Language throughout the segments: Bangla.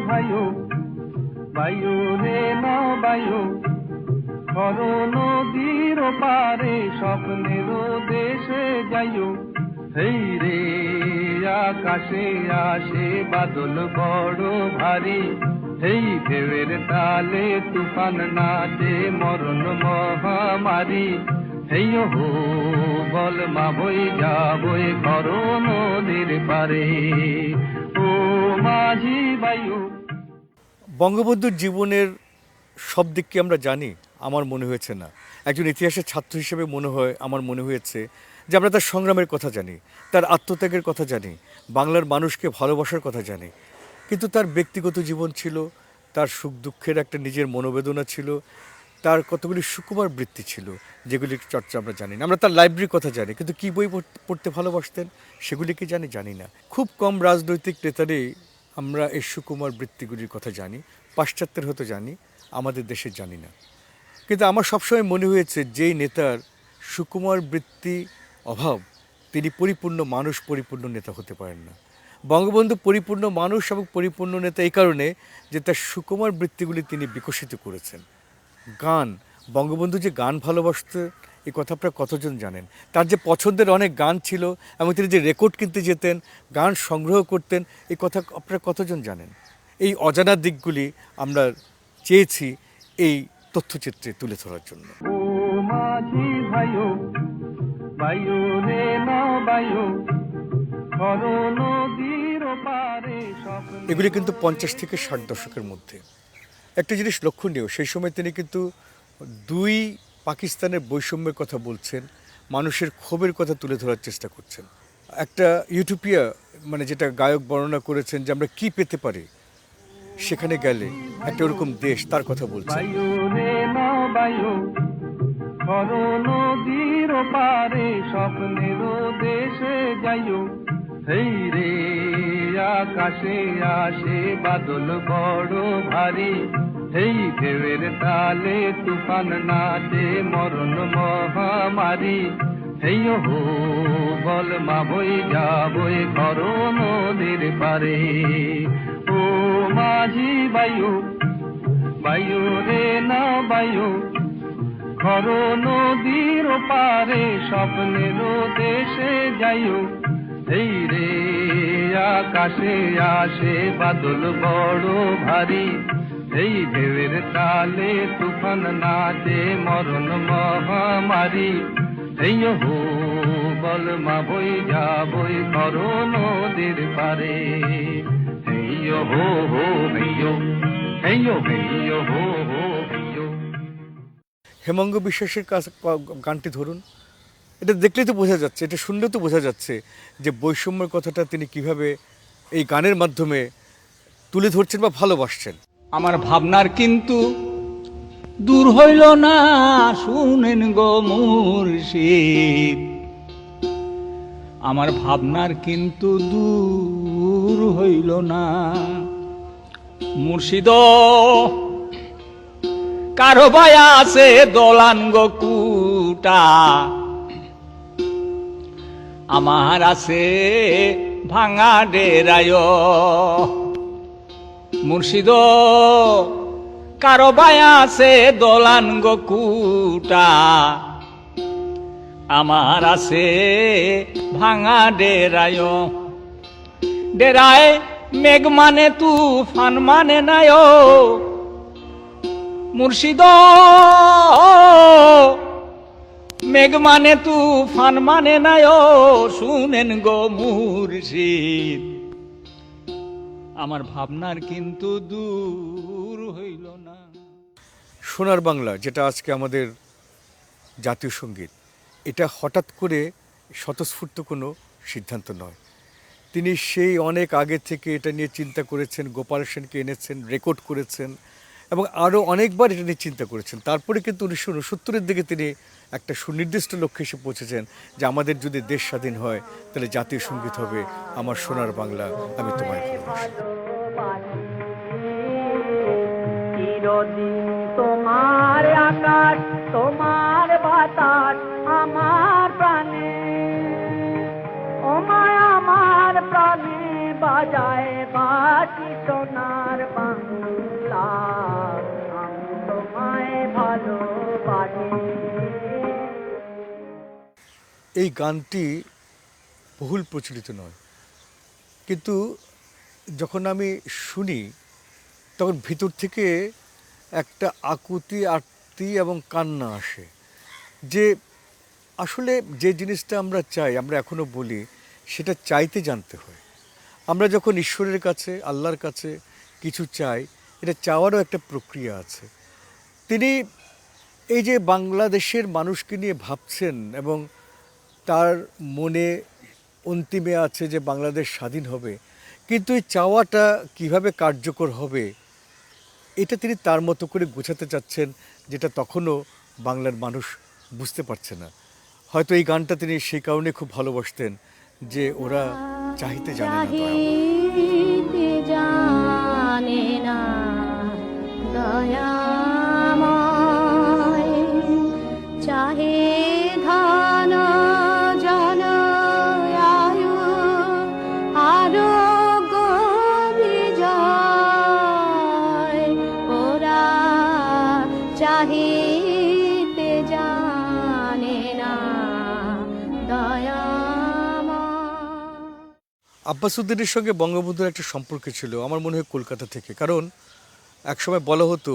ভাইও ভাইও রে না ভাইও ধরো নদীর পারে স্বপ্নের দেশে যাইও সেই রে আকাশে আসে বাদল বড় ভারী সেই ঢেউয়ের তালে তুফান নাচে মরণ মহামারী সেই হো বল মা বই যাবই করো নদীর পারে ও মাঝি ভাইও। বঙ্গবন্ধুর জীবনের সব দিক কি আমরা জানি? আমার মনে হয়েছে না। একজন ইতিহাসের ছাত্র হিসেবে আমার মনে হয়েছে যে আমরা তার সংগ্রামের কথা জানি, তার আত্মত্যাগের কথা জানি, বাংলার মানুষকে ভালোবাসার কথা জানি, কিন্তু তার ব্যক্তিগত জীবন ছিল, তার সুখ দুঃখের একটা নিজের মনোবেদনা ছিল, তার কতগুলি সুকুমার বৃত্তি ছিল যেগুলির চর্চা আমরা জানি না। আমরা তার লাইব্রেরির কথা জানি, কিন্তু কী বই পড়তে ভালোবাসতেন সেগুলি কি জানি না। খুব কম রাজনৈতিক নেতারই আমরা এই সুকুমার বৃত্তিগুলির কথা জানি, পাশ্চাত্যের হয়তো জানি, আমাদের দেশের জানি না। কিন্তু আমার সবসময় মনে হয়েছে যেই নেতার সুকুমার বৃত্তি অভাব, তিনি পরিপূর্ণ মানুষ, পরিপূর্ণ নেতা হতে পারেন না। বঙ্গবন্ধু পরিপূর্ণ মানুষ এবং পরিপূর্ণ নেতা এই কারণে যে তার সুকুমার বৃত্তিগুলি তিনি বিকশিত করেছেন। গান, বঙ্গবন্ধু যে গান ভালোবাসতেন এই কথা আপনারা কতজন জানেন? তার যে পছন্দের অনেক গান ছিল এবং তিনি যে রেকর্ড কিনতে যেতেন, গান সংগ্রহ করতেন, এই কথা আপনারা কতজন জানেন? এই অজানা দিকগুলি আমরা চেয়েছি এই তথ্যচিত্রে তুলে ধরার জন্য। ও মাঝি ভাইও ভাইও রে না ভাইও ধরো নদীর পারে এগুলি কিন্তু 50 থেকে 60 দশকের মধ্যে। একটা জিনিস লক্ষণীয়, সেই সময় তিনি কিন্তু দুই পাকিস্তানের বৈষম্যের কথা বলছেন, মানুষের ক্ষোভের কথা তুলে ধরার চেষ্টা করছেন। একটা ইউটোপিয়া, মানে যেটা গায়ক বর্ণনা করেছেন যে আমরা কি পেতে পারি সেখানে গেলে, একটা ওরকম দেশ, তার কথা বলছেন। ভাইও রে না ভাইও ধরো নদীর পারে স্বপ্নের দেশে যাইও সেই রে আকাশে আসে বাদল বড় ভারী সেই ঢেউয়ের তালে তুফান নাচে মরণ মহামারী সেই হো বল মা বই যাবই করো নদীর পারে ও মাঝি ভাইও ভাইও রে না ভাইও ধরো নদীর পারে স্বপ্নের দেশে যাইও সেই রে আকাশে আসে বাদল বড় ভারী সেই ঢেউয়ের তালে তুফান নাচে মরণ মহামারী সেই হো বল মা বই যাবই করো নদীর পারে সেই হো হো ভেইয়ো হেইয়ো ভেইয়ো হো হো ভেইয়ো। হেমঙ্গ বিশ্বাসের গানটি ধরুন, এটা দেখলেই তো বোঝা যাচ্ছে, এটা শুনলেও তো বোঝা যাচ্ছে যে বৈষম্যের কথাটা তিনি কিভাবে এই গানের মাধ্যমে তুলে ধরছেন বা ভালোবাসছেন। আমার ভাবনার কিন্তু দূর হইল না, শুনেন গো মুর্শিদ, আমার ভাবনার কিন্তু দূর হইল না। মুর্শিদ কারো বায়া আছে দলান গো কুটা, আমার আছে ভাঙা ডেরায়। মুর্শিদ কারো বায়া আছে দলান গো কুটা, আমার আছে ভাঙা ডেরায়। ডেরায় মেঘ মানে তুফান মানে নায়, মুর্শিদ মেঘ মানে তুফান মানে নায়, শুনেন গো মুর্শিদ, আমার ভাবনার কিন্তু দূর হইল না। সোনার বাংলা, যেটা আজকে আমাদের জাতীয় সঙ্গীত, এটা হঠাৎ করে স্বতঃস্ফূর্ত কোনো সিদ্ধান্ত নয়। তিনি সেই অনেক আগে থেকে এটা নিয়ে চিন্তা করেছেন, গোপাল সেনকে এনেছেন, রেকর্ড করেছেন এবং আরও অনেকবার এটা নিয়ে চিন্তা করেছেন। তারপরে কিন্তু 1969-এর দিকে তিনি একটা সুনির্দিষ্ট লক্ষ্যে এসে পৌঁছেছেন যে আমাদের যদি দেশ স্বাধীন হয় তাহলে জাতীয় সঙ্গীত হবে আমার সোনার বাংলা, আমি তোমায় ভালোবাসি। চিরদিন তোমার আকাশ, তোমার বাতাস আমার প্রাণে, ওমায় আমার প্রাণে বাজায় বাঁশি সোনার বাংলা, আমি তোমায় ভালোবাসি। এই গানটি বহুল প্রচলিত নয়, কিন্তু যখন আমি শুনি তখন ভিতর থেকে একটা আকুতি, আরতি এবং কান্না আসে যে আসলে যে জিনিসটা আমরা চাই, আমরা এখনও বলি, সেটা চাইতে জানতে হয়। আমরা যখন ঈশ্বরের কাছে, আল্লাহর কাছে কিছু চাই, এটা চাওয়ারও একটা প্রক্রিয়া আছে। তিনি এই যে বাংলাদেশের মানুষকে নিয়ে ভাবছেন এবং তার মনে অন্তিমে আছে যে বাংলাদেশ স্বাধীন হবে, কিন্তু এই চাওয়াটা কিভাবে কার্যকর হবে এটা তিনি তার মতো করে গোছাতে চাচ্ছেন, যেটা তখনও বাংলার মানুষ বুঝতে পারছে না। হয়তো এই গানটা তিনি সেই কারণে খুব ভালোবাসতেন যে ওরা চাইতে জানে না, চাহিতে জানে না দয়াময়, চাহে ধন জন আয়ু আরোগ্য বিজয়, ওরা চাহিতে জানে না দয়াময়। আব্বাস উদ্দিনের সঙ্গে বঙ্গবন্ধুর একটা সম্পর্ক ছিল আমার মনে হয় কলকাতা থেকে। কারণ একসময় বলা হতো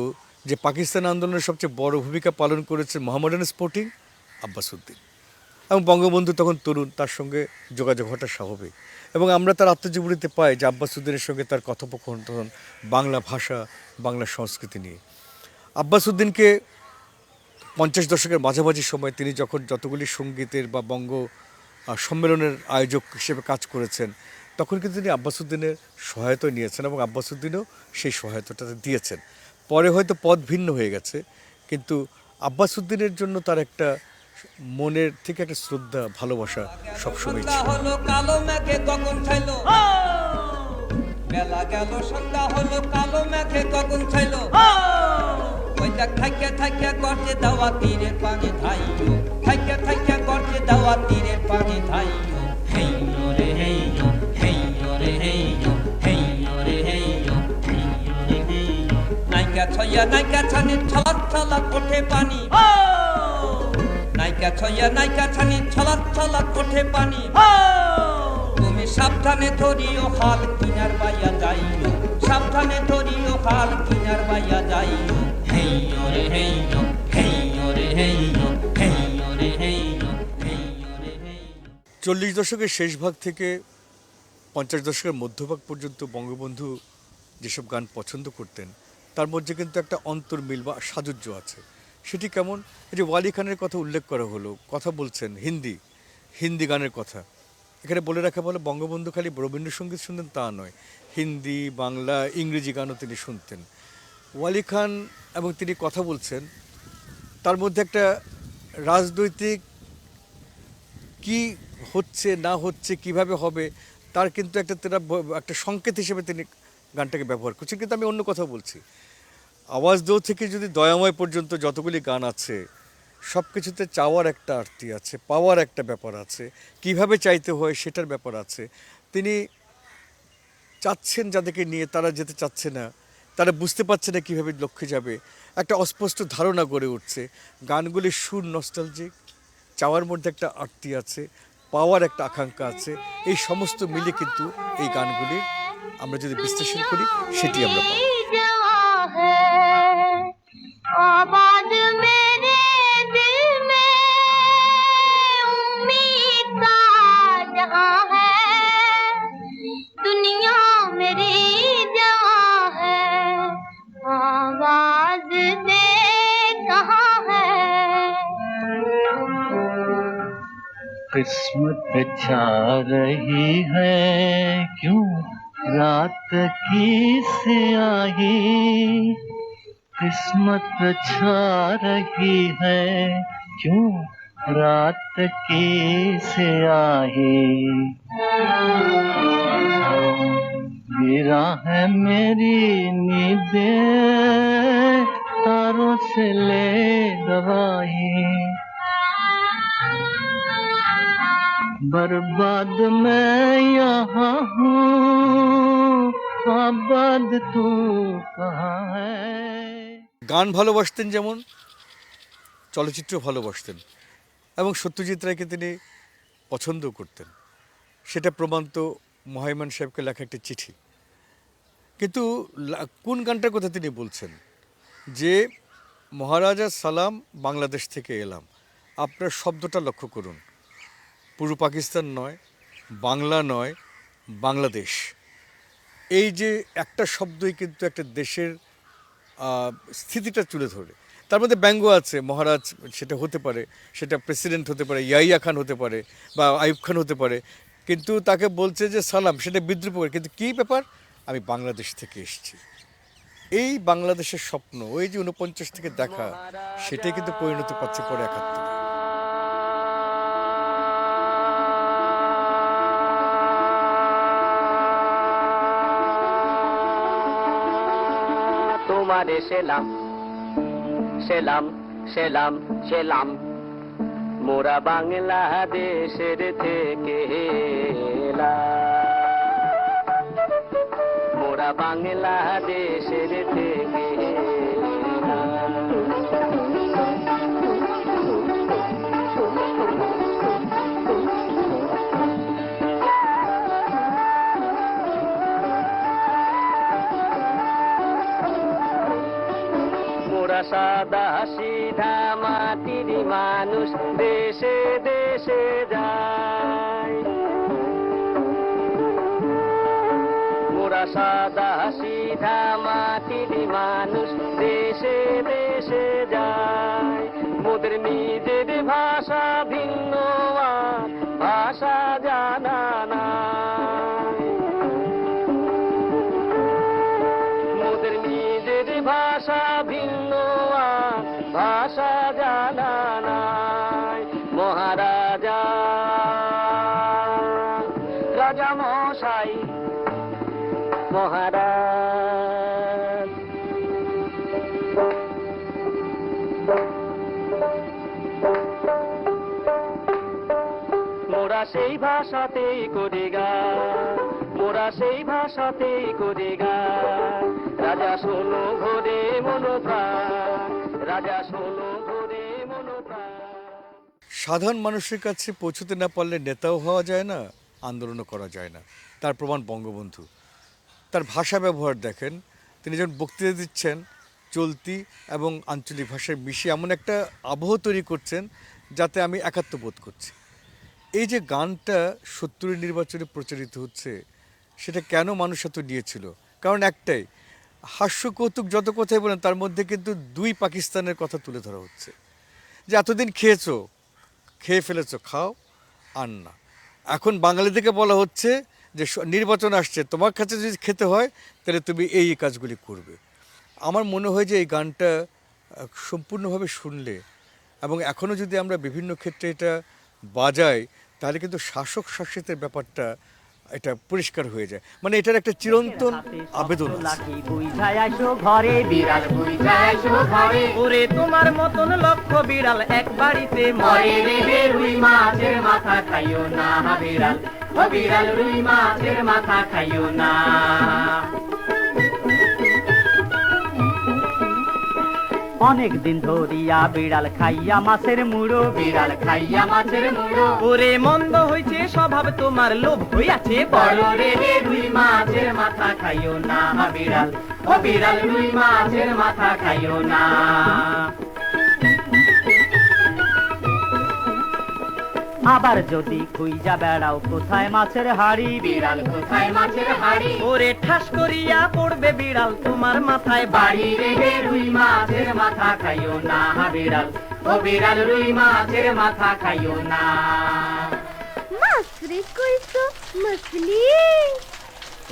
যে পাকিস্তান আন্দোলনের সবচেয়ে বড় ভূমিকা পালন করেছে মোহামেডান স্পোর্টিং আব্বাস উদ্দিন, এবং বঙ্গবন্ধু তখন তরুণ, তার সঙ্গে যোগাযোগ হওয়াটা স্বাভাবিক। এবং আমরা তার আত্মজীবনীতে পাই যে আব্বাস উদ্দিনের সঙ্গে তার কথোপকথন বাংলা ভাষা, বাংলা সংস্কৃতি নিয়ে। আব্বাস উদ্দিনকে 50 দশকের মাঝামাঝি সময় তিনি যখন যতগুলি সঙ্গীতের বা বঙ্গ সম্মেলনের আয়োজক হিসেবে কাজ করেছেন, তখন কিন্তু তিনি আব্বাস উদ্দিনের সহায়তা নিয়েছেন এবং আব্বাস উদ্দিনও সেই সহায়তাটা দিয়েছেন। পরে হয়তো পথ ভিন্ন হয়ে গেছে, কিন্তু আব্বাস উদ্দিনের জন্য তার একটা মনের থেকে একটা শ্রদ্ধা, ভালোবাসা সবসময় ছিল। হলো কালো মেঘে কখন ছাইলো, বেলা গেল সন্ধ্যা হলো কালো মেঘে কখন ছাইলো, ওই দেখ থাইকে থাইকে গর্জে দেওয়া তীরের পানি ধাইও, থাইকে থাইকে গর্জে দেওয়া তীরের পানি ধাইও, হেইও রে হেইও, হেইও রে হেইও, হেইও রে হেইও, হেইও রে হেইও, নাইকা ছয়া নাইকা ছানি ছলাৎ ছলাৎ ওঠে পানি, নাইকা ছয়া নাইকা ছানি ছলাৎ ছলাৎ ওঠে পানি, তুমি সাবধানে ধরিও হাল কিনার বাইয়া যাইও, সাবধানে ধরিও হাল কিনার বাইয়া যাইও, হেইও রে হেইও, হেইও রে হেইও, হেইও রে হেইও, হেইও রে হেইও। 40 দশকের শেষ ভাগ থেকে 50 দশকের মধ্যভাগ পর্যন্ত বঙ্গবন্ধু যেসব গান পছন্দ করতেন তার মধ্যে কিন্তু একটা অন্তর্মিল বা সাযুজ্য আছে। সেটি কেমন? এই যে ওয়ালি খানের কথা উল্লেখ করা হলো, কথা বলছেন হিন্দি গানের কথা। এখানে বলে রাখা বলে বঙ্গবন্ধু খালি রবীন্দ্রসঙ্গীত শুনতেন তা নয়, হিন্দি, বাংলা, ইংরেজি গানও তিনি শুনতেন। ওয়ালি খান এবং তিনি কথা বলছেন, তার মধ্যে একটা রাজনৈতিক কি হচ্ছে না হচ্ছে, কিভাবে হবে, তার কিন্তু একটা সংকেত হিসেবে তিনি গানটাকে ব্যবহার করছেন। কিন্তু আমি অন্য কথা বলছি, আওয়াজ দো থেকে যদি দয়াময় পর্যন্ত যতগুলি গান আছে, সব কিছুতে চাওয়ার একটা আরতি আছে, পাওয়ার একটা ব্যাপার আছে, কিভাবে চাইতে হয় সেটার ব্যাপার আছে। তিনি চাচ্ছেন যাদেরকে নিয়ে, তারা যেতে চাচ্ছে না, তারা বুঝতে পারছে না কীভাবে লক্ষ্যে যাবে, একটা অস্পষ্ট ধারণা গড়ে উঠছে। গানগুলির সুর নস্টালজিক, চাওয়ার মধ্যে একটা আরতি আছে, পাওয়ার একটা আকাঙ্ক্ষা আছে, এই সমস্ত মিলে কিন্তু এই গানগুলির আমরা যদি বিশ্লেষণ করি সেটি আমরা পাবো। आबाद मेरे दिल में उम्मीद का जहां है, दुनिया मेरी जहां है, आवाज दे कहां है, किस्मत छा रही है क्यों रात की स्याही किस्मत छा रही है क्यों रात की स्याही गिरा है मेरी नींदें तारों से ले गवाही बर्बाद मैं यहाँ हूँ आबाद तू कहाँ है গান ভালোবাসতেন যেমন চলচ্চিত্র ভালোবাসতেন এবং সত্যজিৎ রায়কে তিনি পছন্দ করতেন সেটা প্রমাণ তো মহাইমান সাহেবকে লেখা একটি চিঠি কিন্তু কোন গানটার কথা তিনি বলছেন যে মহারাজা সালাম বাংলাদেশ থেকে এলাম আপনার শব্দটা লক্ষ্য করুন পূর্ব পাকিস্তান নয় বাংলা নয় বাংলাদেশ এই যে একটা শব্দই কিন্তু একটা দেশের স্থিতিটা তুলে ধরে তার মধ্যে ব্যঙ্গ আছে মহারাজ সেটা হতে পারে সেটা প্রেসিডেন্ট হতে পারে ইয়াহিয়া খান হতে পারে বা আইয়ুব খান হতে পারে কিন্তু তাকে বলছে যে সালাম সেটা বিদ্রুপ করে কিন্তু কী ব্যাপার আমি বাংলাদেশ থেকে এসেছি এই বাংলাদেশের স্বপ্ন ওই যে 49 থেকে দেখা সেটাই কিন্তু পরিণত পাচ্ছে পরে 71 তোমারে সেলাম সেলাম সেলাম সেলাম মোরা বাংলাদেশের থেকে এলাম মোরা বাংলাদেশের থেকে এলাম মোরা সাদা সিধা মাটির মানুষ দেশে দেশে যায় মোরা সাদা সিধা মাটির মানুষ দেশে দেশে যায় মোদের নিজের ভাষা ভিন্ন আর ভাষা জানা নাই মোদের নিজের ভাষা ভিন্ন আর ভাষা জানা নাই মহারাজা রাজা মশাই মহারাজ মোরা সেই ভাষাতেই করি গান মোরা সেই ভাষাতেই করি গান রাজা শোনো ঘোরে মনোপ্রাণ রাজা শোনো ঘোরে মনোপ্রাণ সাধারণ মানুষের কাছে পৌঁছতে না পারলে নেতাও হওয়া যায় না আন্দোলনও করা যায় না তার প্রমাণ বঙ্গবন্ধু তার ভাষা ব্যবহার দেখেন তিনি যখন বক্তৃতা দিচ্ছেন চলতি এবং আঞ্চলিক ভাষায় মিশিয়ে এমন একটা আবহ তৈরি করছেন যাতে আমি একাত্ম বোধ করছি এই যে গানটা 70 নির্বাচনে প্রচারিত হচ্ছে সেটা কেন মানুষ এত নিয়েছিল কারণ একটাই হাস্য কৌতুক যত কথাই বলেন তার মধ্যে কিন্তু দুই পাকিস্তানের কথা তুলে ধরা হচ্ছে যে এতদিন খেয়েছো খেয়ে ফেলেছো খাও আর না এখন বাঙালিদেরকে বলা হচ্ছে যে নির্বাচন আসছে তোমার কাছে যদি খেতে হয় তাহলে তুমি এই কাজগুলি করবে আমার মনে হয় যে এই গানটা সম্পূর্ণভাবে শুনলে এবং এখনও যদি আমরা বিভিন্ন ক্ষেত্রে এটা বাজাই তাহলে কিন্তু শাসক শাসিতের ব্যাপারটা এটা পরিষ্কার হয়ে যায় মানে এটার একটা চিরন্তন আবেদন ঘরে বিড়াল ঘরে ওরে তোমার মতন লক্ষ বিড়াল এক বাড়িতে মরে রে রুই মাছের মাথা খাইও না বিড়াল ও বিড়াল রুই মাছের মাথা খাইও না অনেক দিন ধরিয়া বিড়াল খাইয়া মাছের মুড়ো বিড়াল খাইয়া মাছের মুড়ো ওরে মন্দ হইছে স্বভাব তোমার লোভ হইয়াছে বড় রে রুই মাছের মাথা খাইও না বিড়াল ও বিড়াল রুই মাছের মাথা খাইও না আবার যদি খুইজা বেড়াও কোথায় মাছের হাড়ি বিড়াল কোথায় মাছের হাড়ি ওরে ঠাস করিয়া পড়বে বিড়াল তোমার মাথায় বাড়ি রে রুই মাছের মাথা খাইও না বিড়াল ও বিড়াল রুই মাছের মাথা খাইও না आखिरी कोई तो मछली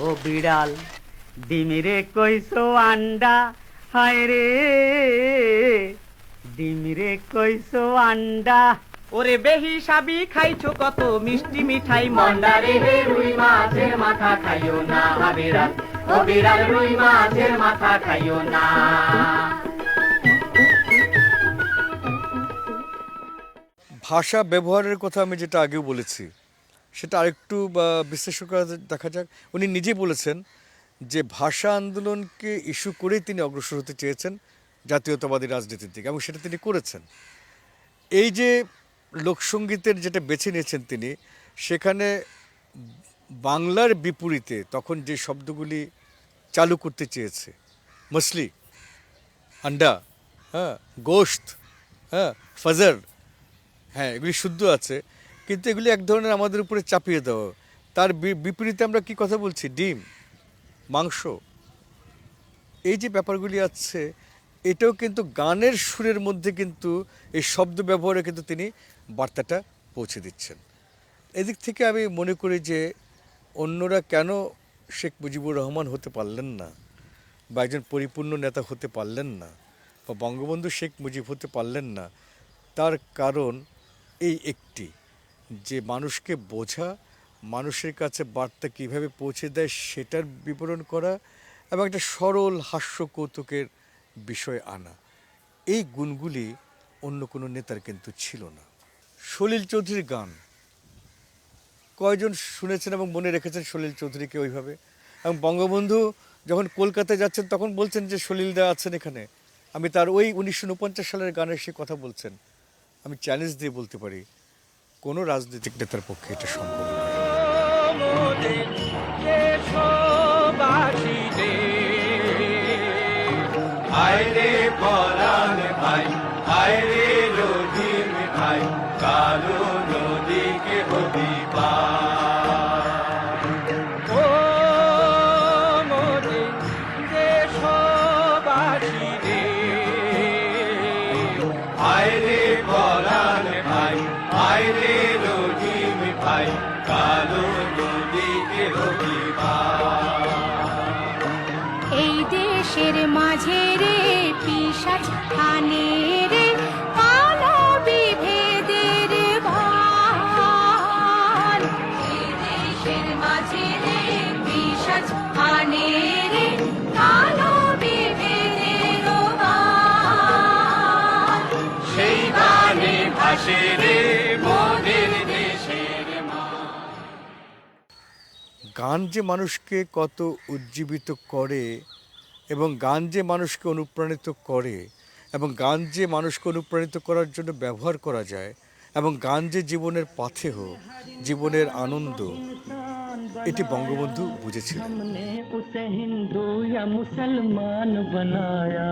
ও বিড়াল ডিমিরে কইছো আন্ডা হায় রে ডিমিরে কইছো আন্ডা ওরে বেহিসাবি খাইছো কত মিষ্টি মিঠাই মন্ডা রে হে রুই মাছের মাথা খাইও না বিড়াল ও বিড়াল রুই মাছের মাথা খাইও না ভাষা ব্যবহারের কথা আমি যেটা আগেও বলেছি সেটা আরেকটু বিশ্লেষণ করা দেখা যাক। উনি নিজেই বলেছেন যে ভাষা আন্দোলনকে ইস্যু করেই তিনি অগ্রসর হতে চেয়েছেন জাতীয়তাবাদী রাজনীতির দিকে, এবং সেটা তিনি করেছেন। এই যে লোকসঙ্গীতের যেটা বেছে নিয়েছেন তিনি, সেখানে বাংলার বিপরীতে তখন যে শব্দগুলি চালু করতে চেয়েছে, মছলি, আন্ডা, হ্যাঁ, গোশত, হ্যাঁ, ফজর, হ্যাঁ, এগুলি শুদ্ধ আছে, কিন্তু এগুলি এক ধরনের আমাদের উপরে চাপিয়ে দেওয়া। তার বিপরীতে আমরা কি কথা বলছি? ডিম, মাংস, এই যে ব্যাপারগুলি আছে, এটাও কিন্তু গানের সুরের মধ্যে কিন্তু এই শব্দ ব্যবহারে কিন্তু তিনি বার্তাটা পৌঁছে দিচ্ছেন। এদিক থেকে আমি মনে করি যে অন্যরা কেন শেখ মুজিবুর রহমান হতে পারলেন না, বা একজন পরিপূর্ণ নেতা হতে পারলেন না, বা বঙ্গবন্ধু শেখ মুজিব হতে পারলেন না, তার কারণ এই একটি, যে মানুষকে বোঝা, মানুষের কাছে বার্তা কীভাবে পৌঁছে দেয় সেটার বিবরণ করা, এবং একটা সরল হাস্য কৌতুকের বিষয় আনা। এই গুণগুলি অন্য কোনো নেতার কিন্তু ছিল না। সলিল চৌধুরীর গান কয়জন শুনেছেন এবং মনে রেখেছেন সলিল চৌধুরীকে ওইভাবে? এবং বঙ্গবন্ধু যখন কলকাতায় যাচ্ছেন তখন বলছেন যে সলিলদা আছেন এখানে। আমি তার ওই 1949 সালের গানের সে কথা বলছেন। আমি চ্যালেঞ্জ দিয়ে বলতে পারি কোনো রাজনৈতিক নেতার পক্ষে এটা সম্ভব নয়। আইরে পরাণ ভাই, আইরে রোজির ভাই, কালো নদীকে হবি ও মোরে দেশবাসী রে, আইরে পরাণ ভাই, আইরে রোজির ভাই, কালো নদীকে হবি এই দেশের মাঝে রে পিশাচ খানে রে কালো বিভেদের ভার, এই দেশের মাঝে রে পিশাচ খানে রে কালো বিভেদের ভার, সেই গানে ভাসে রে মোদের দেশের মা। গান যে মানুষকে কত উজ্জীবিত করে, এবং গান যে মানুষকে অনুপ্রাণিত করে, এবং গান যে মানুষকে অনুপ্রাণিত করার জন্য ব্যবহার করা যায়, এবং গান যে জীবনের পাথেয়, জীবনের আনন্দ, এটি বঙ্গবন্ধু বুঝেছিলেন। हमने उसे हिंदू या मुसलमान बनाया,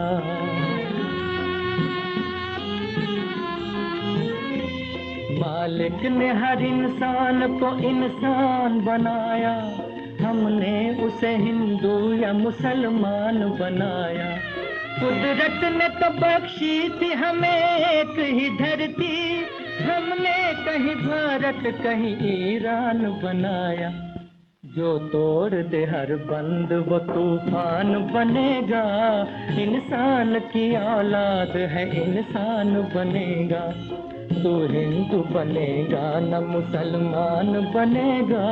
मालिक ने हर इंसान को इंसान बनाया, हमने उसे हिंदू या मुसलमान बनाया। कुदरत ने तो बख्शी थी हमें एक ही धरती, हमने कहीं भारत कहीं ईरान बनाया। जो तोड़ दे हर बंद वो तूफान बनेगा, इंसान की औलाद है इंसान बनेगा। तू हिंदू बनेगा न मुसलमान बनेगा,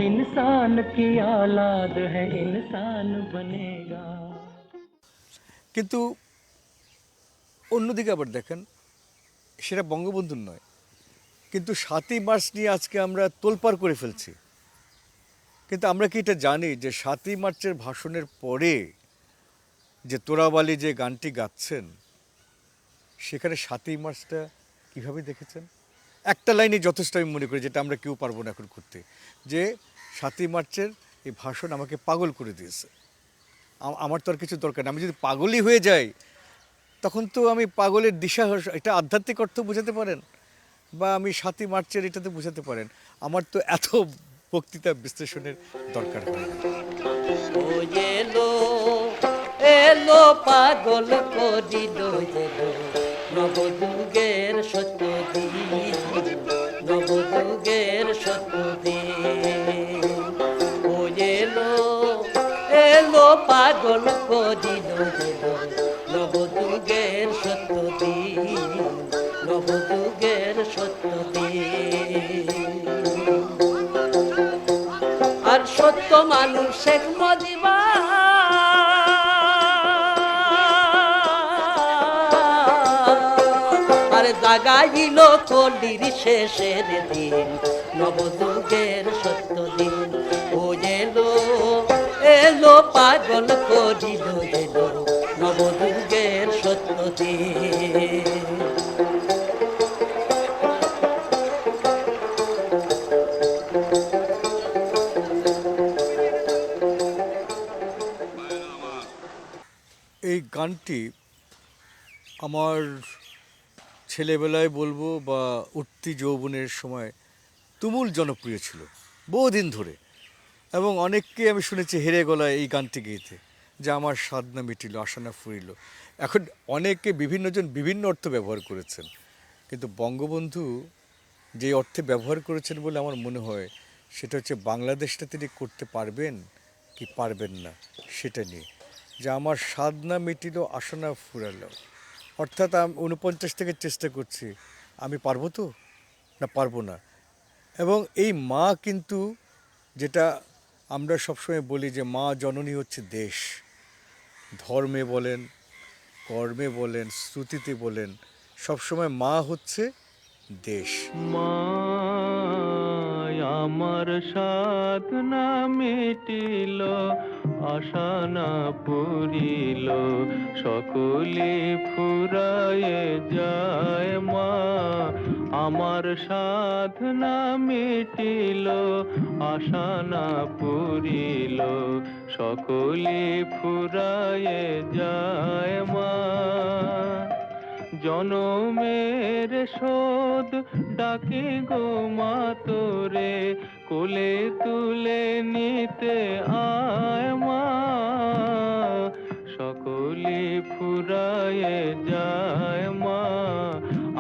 इंसान की औलाद है इंसान बनेगा। কিন্তু অন্যদিকে আবার দেখেন, সেটা বঙ্গবন্ধুর নয়, কিন্তু 7ই মার্চ নিয়ে আজকে আমরা তোলপাড় করে ফেলছি। কিন্তু আমরা কি এটা জানি যে 7ই মার্চের ভাষণের পরে যে তোরাবালি যে গানটি গাচ্ছেন, সেখানে 7ই মার্চটা কীভাবে দেখেছেন? একটা লাইনে যথেষ্ট আমি মনে করি, যেটা আমরা কেউ পারবো না এখন করতে, যে 7ই মার্চের এই ভাষণ আমাকে পাগল করে দিয়েছে। আমার তো আর কিছু দরকার নেই। আমি যদি পাগলই হয়ে যাই, তখন তো আমি পাগলের দিশা, এটা আধ্যাত্মিক অর্থ বোঝাতে পারেন, বা আমি 7ই মার্চের এটাতে বোঝাতে পারেন। আমার তো এত বক্তৃতা বিশ্লেষণের দরকার হয় না। ও এলো এলো পাগল করিল এলো, নবযুগের সত্যজিৎ, নবযুগের সত্য পাগল করিল নবযুগের সত্য দিন, নবযুগের সত্য দিন। আর সত্য মানুষ শেখ মুজিবুর, আর জাগাইল কলির শেষের দিন, নবযুগের সত্য দিন। ও এলো এলো পাগল করিল এলো নবযুগের সত্য দিন। এই গানটি আমার ছেলেবেলায় বলবো বা উঠতি যৌবনের সময় তুমুল জনপ্রিয় ছিল বহুদিন ধরে, এবং অনেককে আমি শুনেছি হেরে গলায় এই গানটি গেয়েতে, যে আমার স্বাদ না মিটিল আশা না ফুরিল। এখন অনেকে বিভিন্নজন বিভিন্ন অর্থ ব্যবহার করেছেন, কিন্তু বঙ্গবন্ধু যে অর্থে ব্যবহার করেছেন বলে আমার মনে হয় সেটা হচ্ছে বাংলাদেশটা তিনি করতে পারবেন কি পারবেন না সেটা নিয়ে, যে আমার স্বাদ না মিটিল আশা না ফুরালো। অর্থাৎ আমি 49 থেকে চেষ্টা করছি, আমি পারবো তো না পারবো না। এবং এই মা কিন্তু, যেটা আমরা সবসময় বলি যে মা জননী হচ্ছে দেশ, ধর্মে বলেন, কর্মে বলেন, শ্রুতিতে বলেন, সবসময় মা হচ্ছে দেশ। মা আমার সাধনা মিটিল আশা না পুরিল সকলে ফুরায়ে যায় মা আমার সাধনা মিটিল আশা না পুরিল সকলে ফুরায়ে যায় মা জনমের শোধ ডাকে গো মা তোরে কোলে তুলে নিতে আয় মা সকলে ফুরায়ে যায় মা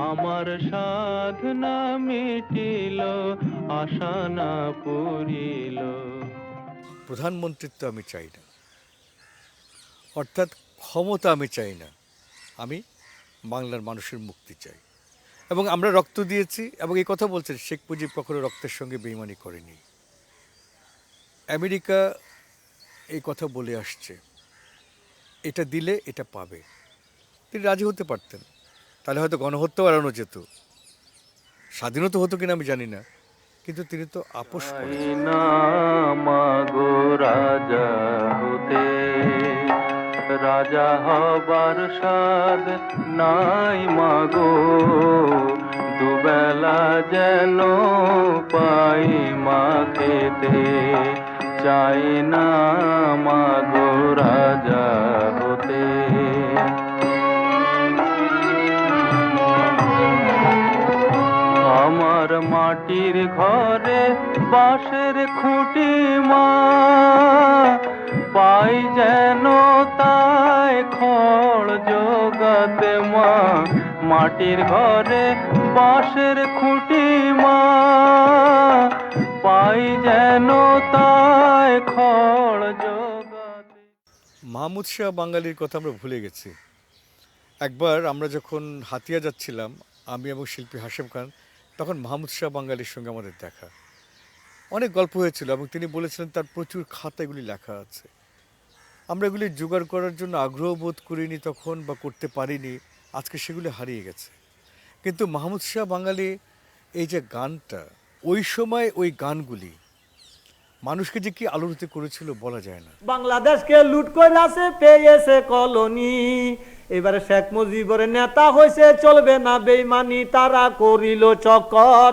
আমার সাধনা মিটিল আশা না পুরিল। প্রধানমন্ত্রিত্ব আমি চাই না, অর্থাৎ ক্ষমতা আমি চাই না, আমি বাংলার মানুষের মুক্তি চাই। এবং আমরা রক্ত দিয়েছি, এবং এই কথা বলছেন শেখ মুজিব কখনো রক্তের সঙ্গে বেইমানি করেনি। আমেরিকা এই কথা বলে আসছে, এটা দিলে এটা পাবে। তিনি রাজি হতে পারতেন, তাহলে হয়তো গণহত্যা এড়ানো যেত, স্বাধীনতা হতো কিনা আমি জানি না, কিন্তু তিনি তো আপোষ করেন না মাগো রাজা হতে রাজা হবার স্বাদ নাই মাগো দুবেলা যেন পাই মা খেতে চাই না মাগো রাজা হতে। আমার মাটির ঘরে বাঁশের খুঁটি মা পাই যেন তাই খড় জোগাতে মা মাটির ঘরে বাঁশের খুঁটি মা পাই যেন তাই খড় জোগাতে। মাহমুদ শাহ বাঙালির কথা আমরা ভুলে গেছি। একবার আমরা যখন হাতিয়া যাচ্ছিলাম, আমি এবং শিল্পী হাশেম খান, তখন মাহমুদ শাহ বাঙালির সঙ্গে আমাদের দেখা। অনেক গল্প হয়েছিল এবং তিনি বলেছিলেন তার প্রচুর খাতা এগুলি লেখা আছে। আমরা এগুলি জোগাড় করার জন্য আগ্রহ বোধ করিনি তখন, বা করতে পারিনি, আজকে সেগুলি হারিয়ে গেছে। কিন্তু মাহমুদ শাহ বাঙালি এই যে গানটা, ওই সময় ওই গানগুলি মানুষকে যে কি আলোড়িত করেছিল বলা যায় না। বাংলাদেশকে লুট কইরাছে পেয়েছে কলোনি, এবারে শেখ মুজিবুর নেতা হয়েছে চলবে না বেইমানি, তারা করিল চক্কর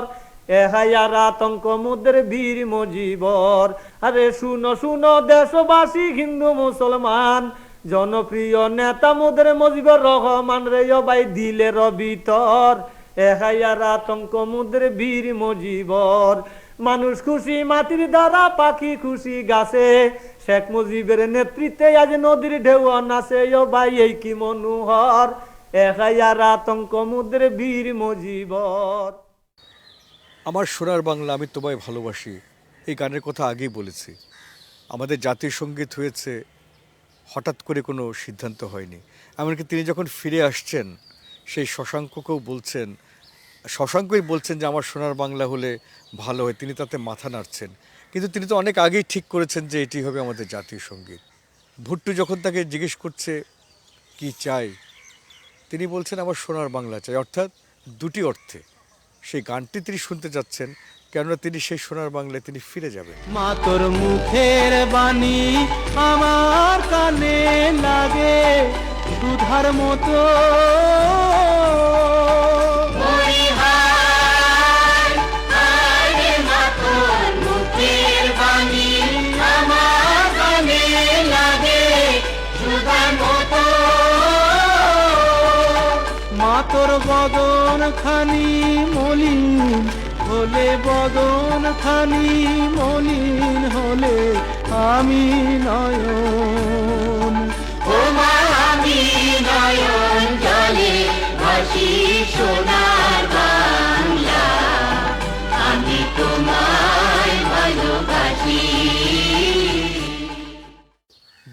এহাইয়ার আতঙ্ক মুদের বীর মুজিবর। আরে শুনো শুনো দেশবাসী হিন্দু মুসলমান, জনপ্রিয় নেতা মুদের মুজিবুর রহমান রে ভাই দিলের ভিতর এহাইয়ার আতঙ্ক মুদের বীর মুজিবর। মানুষ খুশি মাটির দ্বারা পাখি খুশি গাছে, শেখ মুজিবের নেতৃত্বে আজ নদীর ঢেউ নাচে ও ভাই এই কি মনোহর একাইয়ার আতঙ্ক মুদের বীর মুজিবর। আমার সোনার বাংলা আমি তোমায় ভালোবাসি, এই গানের কথা আগেই বলেছি। আমাদের জাতীয় সঙ্গীত হয়েছে হঠাৎ করে কোনো সিদ্ধান্ত হয়নি। এমনকি তিনি যখন ফিরে আসছেন সেই শশাঙ্কই বলছেন যে আমার সোনার বাংলা হলে ভালো হয়, তিনি তাতে মাথা নাড়ছেন। কিন্তু তিনি তো অনেক আগেই ঠিক করেছেন যে এটি হবে আমাদের জাতীয় সঙ্গীত। ভুট্টু যখন তাকে জিজ্ঞেস করছে কি চাই, তিনি বলছেন আমার সোনার বাংলা চাই, অর্থাৎ দুটি অর্থে সেই গানটি তিনি শুনতে যাচ্ছেন, কেননা তিনি সেই সোনার বাংলায় তিনি ফিরে যাবেন। মা তোর মুখের বাণী আমার কানে লাগে সুধার মতো, মা তোর বদন খানি মলিন হলে, বদন খানি মলিন হলে আমি নয়ন, ও মা আমি নয়ন জলে ভাসি সোনার বাংলা, আমি তোমায় ভালোবাসি।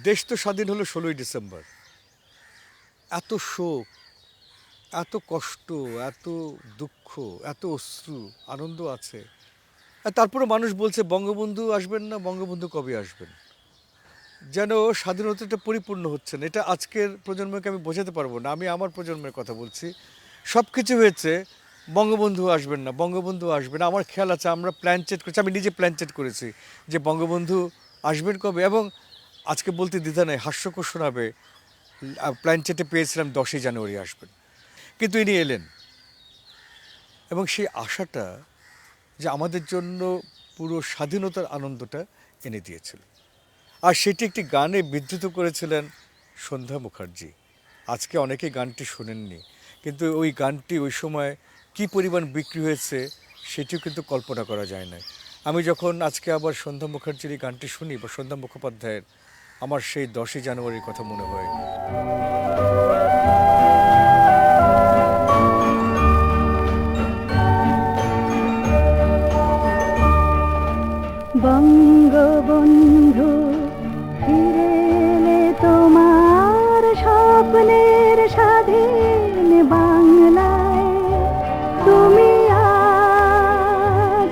দেশ তো স্বাধীন হলো 16ই ডিসেম্বর। এত শোক, এত কষ্ট, এত দুঃখ, এত অশ্রু, আনন্দ আছে, আর তারপরে মানুষ বলছে বঙ্গবন্ধু আসবেন না, বঙ্গবন্ধু কবে আসবেন। যেন স্বাধীনতাটা পরিপূর্ণ হচ্ছে না। এটা আজকের প্রজন্মকে আমি বোঝাতে পারবো না, আমি আমার প্রজন্মের কথা বলছি। সব কিছু হয়েছে, বঙ্গবন্ধু আসবেন না, বঙ্গবন্ধু আসবেন না। আমার খেয়াল আছে আমরা প্ল্যান চেট করেছি, আমি নিজে প্ল্যান চেট করেছি যে বঙ্গবন্ধু আসবেন কবে, এবং আজকে বলতে দ্বিধা নেই, হাস্যকর শোনাবে, প্ল্যান চেটে পেয়েছিলাম 10ই জানুয়ারি আসবেন, কিন্তু ইনি এলেন। এবং সেই আশাটা যে আমাদের জন্য পুরো স্বাধীনতার আনন্দটা এনে দিয়েছিল, আর সেটি একটি গানে বিধৃত করেছিলেন সন্ধ্যা মুখার্জি। আজকে অনেকে গানটি শোনেননি, কিন্তু ওই গানটি ওই সময় কী পরিমাণ বিক্রি হয়েছে সেটিও কিন্তু কল্পনা করা যায় না। আমি যখন আজকে আবার সন্ধ্যা মুখার্জির এই গানটি শুনি বা সন্ধ্যা মুখোপাধ্যায়ের, আমার সেই 10ই জানুয়ারির কথা মনে হয়। বঙ্গবন্ধু ফিরে এলে তোমার স্বপ্নের স্বাধীন বাংলায়, তুমি আজ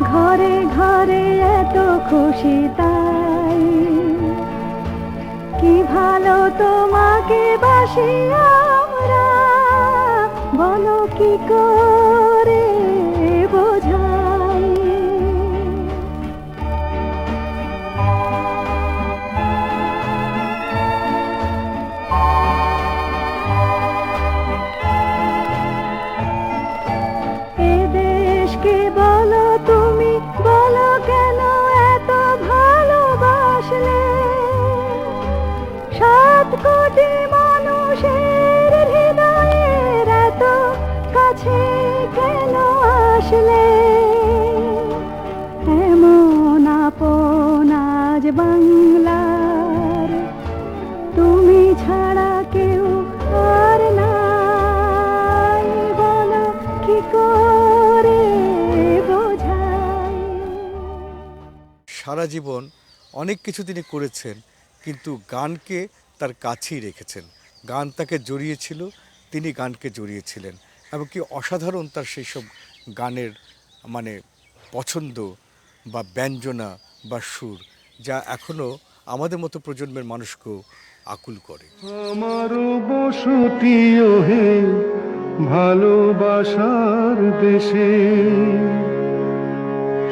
ঘরে ঘরে এত খুশি তাই, কি ভালো তোমাকে বাসি আমরা, বলো কি করে বোঝাই। এ দেশকে বলো তুমি, বলো কেন এত ভালোবাসলে, 7 কোটি মানুষের হৃদয়ের এত কাছে কেন আসলে, এমন আপন আজ বাংলার, তুমি ছাড়া কেউ আর নাই, বলো কি করে বোঝাই। সারা জীবন অনেক কিছু তিনি করেছেন, কিন্তু গানকে তার কাছেই রেখেছেন। গান তাকে জড়িয়েছিল, তিনি গানকে জড়িয়েছিলেন, এমনকি অসাধারণ তার সেই সব গানের মানে পছন্দ বা ব্যঞ্জনা বা সুর, যা এখনও আমাদের মতো প্রজন্মের মানুষকেও আকুল করে। আমারও বসতি ওহে ভালোবাসার দেশে,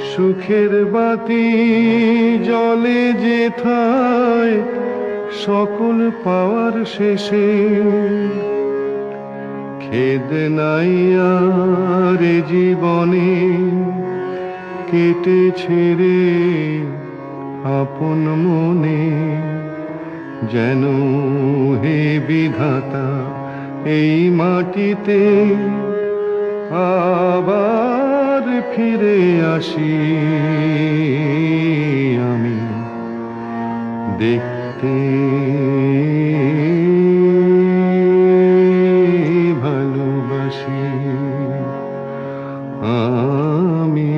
সুখের বাতি জলে যেথায় সকল পাওয়ার শেষে, খেদ নাই আর এ জীবনে কেটেছে রে আপন মনে, যেন হে বিধাতা এই মাটিতে আবার ফিরে আসি আমি, দেখতে ভালোবাসি আমি,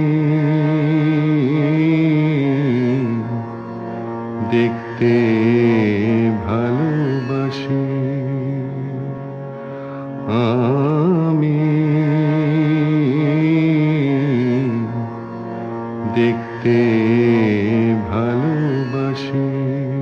দেখতে ভালোবাসি আমি দেখতে ভালোবাসি